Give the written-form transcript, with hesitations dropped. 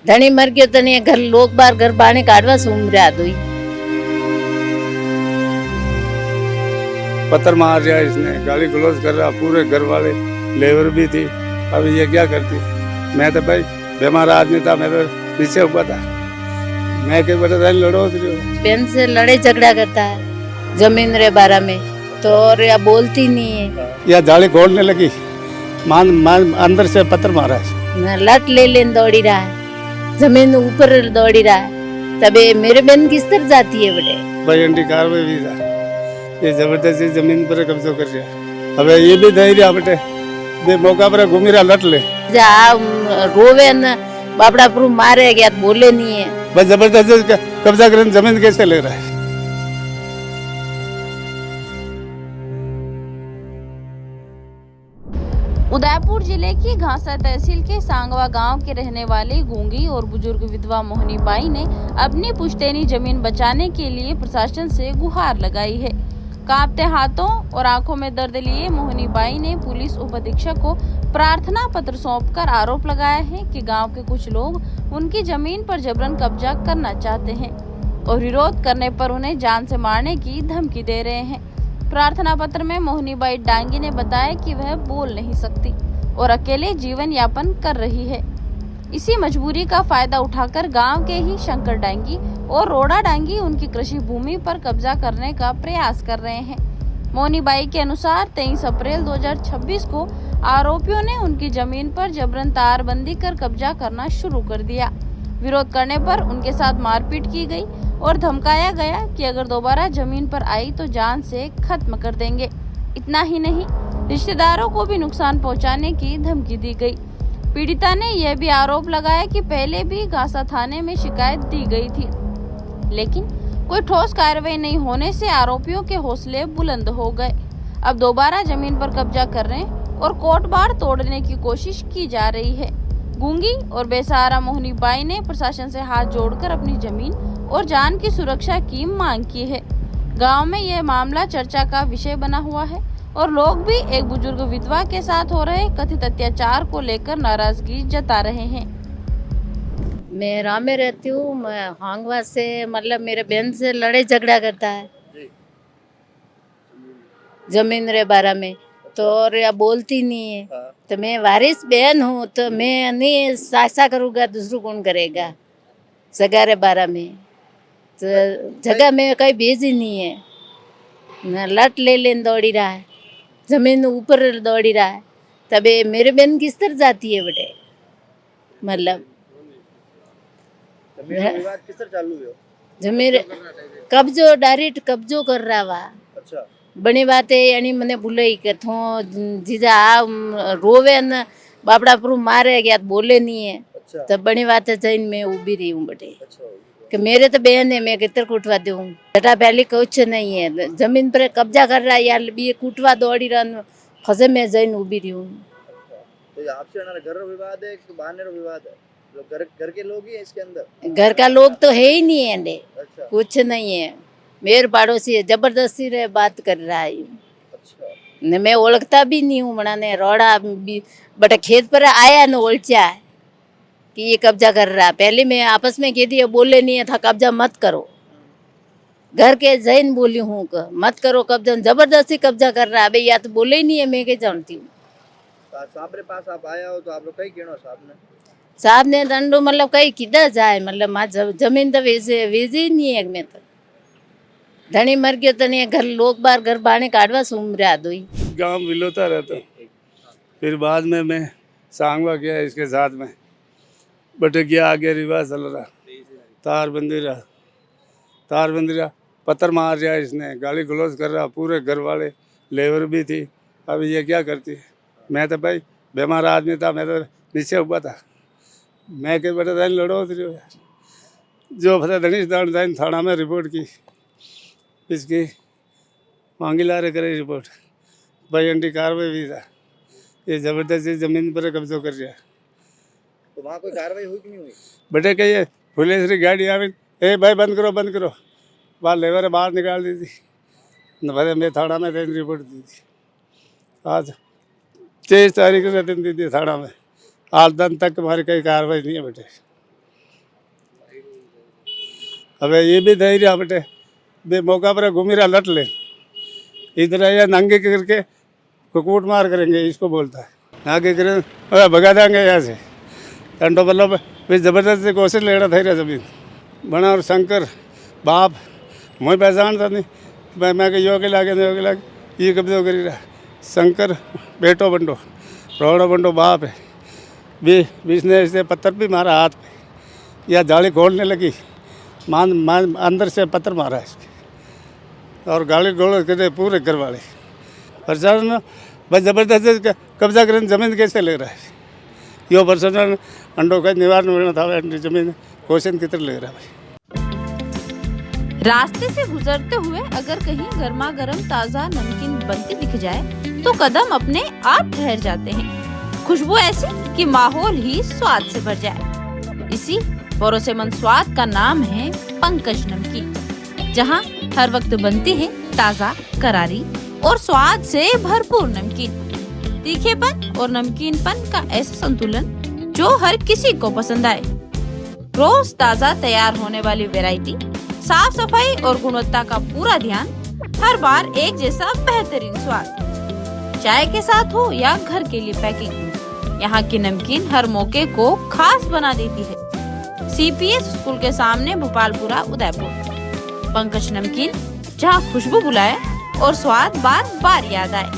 धनी मर गयो तने घर लोग बार घर बाने काटवा सूम रहा दोई पत्थर मार दिया इसने, गाली गलौज कर रहा, पूरे घर वाले लेबर भी थी। अब ये क्या करती? मैं तो भाई बीमार आदमी था, मैं तो पीछे हुआ था। मैं के बता लड़ो बहन से लड़े झगड़ा करता है जमीन रे बारे में, तो और या बोलती नहीं है। या जाली खोलने लगी, मान अंदर से पत्थर मारा है। लट ले लेन दौड़ी रहा है, जमीन ऊपर दौड़ी रहा है। तबे मेरे बहन किस तरह जाती है बड़े भाई एंटी कार में भी था, ये जबरदस्ती जमीन पर कब्जा कर रहा। अब ये भी धैर्य बेटे बे मौका पर घूमी रहा, लट ले जा रोवे न बापड़ा पर मारे गया, बोले नहीं है। बस जबरदस्ती कब्जा करने जमीन कैसे ले रहा है? उदयपुर जिले की घासा तहसील के सांगवा गांव के रहने वाली गूंगी और बुजुर्ग विधवा मोहनी बाई ने अपनी पुश्तैनी जमीन बचाने के लिए प्रशासन से गुहार लगाई है। कांपते हाथों और आंखों में दर्द लिए मोहनी बाई ने पुलिस उप अधीक्षक को प्रार्थना पत्र सौंपकर आरोप लगाया है कि गांव के कुछ लोग उनकी जमीन पर जबरन कब्जा करना चाहते हैं और विरोध करने पर उन्हें जान से मारने की धमकी दे रहे हैं। प्रार्थना पत्र में मोहनी बाई डांगी ने बताया कि वह बोल नहीं सकती और अकेले जीवन यापन कर रही है। इसी मजबूरी का फायदा उठाकर गांव के ही शंकर डांगी और रोड़ा डांगी उनकी कृषि भूमि पर कब्जा करने का प्रयास कर रहे हैं। मोहनी बाई के अनुसार 23 अप्रैल 2026 को आरोपियों ने उनकी जमीन पर जबरन तारबंदी कर कब्जा करना शुरू कर दिया। विरोध करने पर उनके साथ मारपीट की गई और धमकाया गया कि अगर दोबारा जमीन पर आई तो जान से खत्म कर देंगे। इतना ही नहीं, रिश्तेदारों को भी नुकसान पहुंचाने की धमकी दी गई। पीड़िता ने यह भी आरोप लगाया कि पहले भी घासा थाने में शिकायत दी गई थी, लेकिन कोई ठोस कार्रवाई नहीं होने से आरोपियों के हौसले बुलंद हो गए। अब दोबारा जमीन पर कब्जा करने और कोर्ट बार तोड़ने की कोशिश की जा रही है। गूंगी और बेसहारा मोहनी बाई ने प्रशासन से हाथ जोड़कर अपनी जमीन और जान की सुरक्षा की मांग की है। गांव में यह मामला चर्चा का विषय बना हुआ है और लोग भी एक बुजुर्ग विधवा के साथ हो रहे कथित अत्याचार को लेकर नाराजगी जता रहे हैं। मैं राम में रहती हूँ, मैं हांगवा से, मतलब मेरे बहन से लड़े झगड़ा करता है जमीन रे बारे में, तो और या बोलती नहीं है। तो मैं वारिस बहन हूँ, तो मैं नहीं सासा करूँगा, दूसरों कौन करेगा सगारे बारे में। तो जगह में कहीं भेजी नहीं है, न लट ले लेन दौड़ी रहा है, जमीन ऊपर दौड़ी रहा है। तबे मेरे बहन किस तरह जाती है बड़े, मतलब विवाद किस तरह चालू है? जमीन कब्जो डायरेक्ट कब्जो कर रहा वा। अच्छा, बनी बात है यानी मैंने बुलाई के थो जीजा रोवे न बापड़ा पर मारे गया, बोले नहीं है। अच्छा, तब बनी बात है जैन में उभी रही हूँ बटे अच्छा, कि मेरे तो बहन है, मैं कितर कुटवा दूँ। बेटा पहले कुछ नहीं है, जमीन पर कब्जा कर रहा है यार, भी कुटवा दौड़ी रहा फसे में जैन उभी रही हूँ। तो ये आपसे हमारा घर विवाद है कि बाहर विवाद है? घर के लोग ही हैं इसके अंदर? घर का लोग तो है ही नहीं है, अच्छा, कुछ नहीं है। मेरे पड़ोसी है, जबरदस्ती रे बात कर रहा है। अच्छा, ने मैं ओळखता भी नहीं हूँ, मना ने रोड़ा भी बट खेत पर आया न ओळचा है कि ये कब्जा कर रहा। पहले मैं आपस में कह दिया, बोले नहीं था कब्जा मत करो, घर के जैन बोली हूँ मत करो कब्जा, जबरदस्ती कब्जा कर रहा है। भाई या तो बोले ही नहीं है, मैं क्या जानती हूँ। साहब रे पास आप आया हो तो आप लोग कहीं कहना साहब ने दंडो मतलब कहीं किधर जाए, मतलब माँ जमीन तो वैसे ही नहीं है। मैं तो धनी मर गयो तने घर लोग बार घर बाने काटवा सूम रहा दोई गांव मिलोता रहता। फिर बाद में मैं सांगवा गया इसके साथ में, बट गया आगे रिवाज चल रहा, तार बंदी रहा, पत्थर मार दिया इसने, गाली गलौज कर रहा, पूरे घर वाले लेबर भी थी। अब ये क्या करती? मैं तो भाई बीमार आदमी था, मैं तो नीचे हुआ था। मैं के बता लड़ो जो पता धनीश दान थाना में रिपोर्ट की, इसकी मांगी ला रहे करे रिपोर्ट। भाई एंटी कार्रवाई भी था, ये जबरदस्ती जमीन पर कब्जा कर रहा। तो वहाँ कोई कार्रवाई हुई कि नहीं हुई? बेटे कहिए पुलिस की गाड़ी आवे, ए भाई बंद करो, बाहर लेबर बाहर निकाल दी थी। न भले मैं थाना में रिपोर्ट दी थी। आज 23 तारीख से दिन दी थी थाना में, आज दिन तक हमारी कोई कार्रवाई नहीं है बेटे। अबे ये भी धैर्य है बेटे, बे मौका पर घूमी रहा लट ले, इधर या नंगे करके कुकूट मार करेंगे, इसको बोलता है आगे करें भगा देंगे यहाँ से। टंडो बल्लो फिर जबरदस्ती कोशिश ले रहा था जमीन बना। और शंकर बाप मुझे पहचानता नहीं, मैं योगी लागे ये कब्जो करी रहा। शंकर बेटो बंडो रोड़ो बंडो बाप है, इसने ऐसे पत्थर भी मारा हाथ पे, या जाली खोलने लगी मान अंदर से पत्थर मारा इसके, और गाली गोल करे पूरे घर वाले। प्रशासन बस जबरदस्ती कब्जा करने जमीन कैसे ले रहा है, यो प्रशासन अंडों का निवारण मिलना था जमीन क्वेश्चन की तरह ले रहा है। रास्ते से गुजरते हुए अगर कहीं गर्मा गर्म ताज़ा नमकीन बनती दिख जाए तो कदम अपने आप ठहर जाते हैं। खुशबू ऐसी कि माहौल ही स्वाद से भर जाए। इसी भरोसेमंद स्वाद का नाम है पंकज नमकीन, जहां हर वक्त बनती है ताज़ा, करारी और स्वाद से भरपूर नमकीन। तीखेपन और नमकीनपन का ऐसा संतुलन जो हर किसी को पसंद आए। रोज ताज़ा तैयार होने वाली वैरायटी, साफ सफाई और गुणवत्ता का पूरा ध्यान, हर बार एक जैसा बेहतरीन स्वाद। चाय के साथ हो या घर के लिए पैकिंग, यहाँ की नमकीन हर मौके को खास बना देती है। CPS स्कूल के सामने भोपालपुरा उदयपुर। पंकज नमकीन, जहाँ खुशबू बुलाए और स्वाद बार बार याद आए।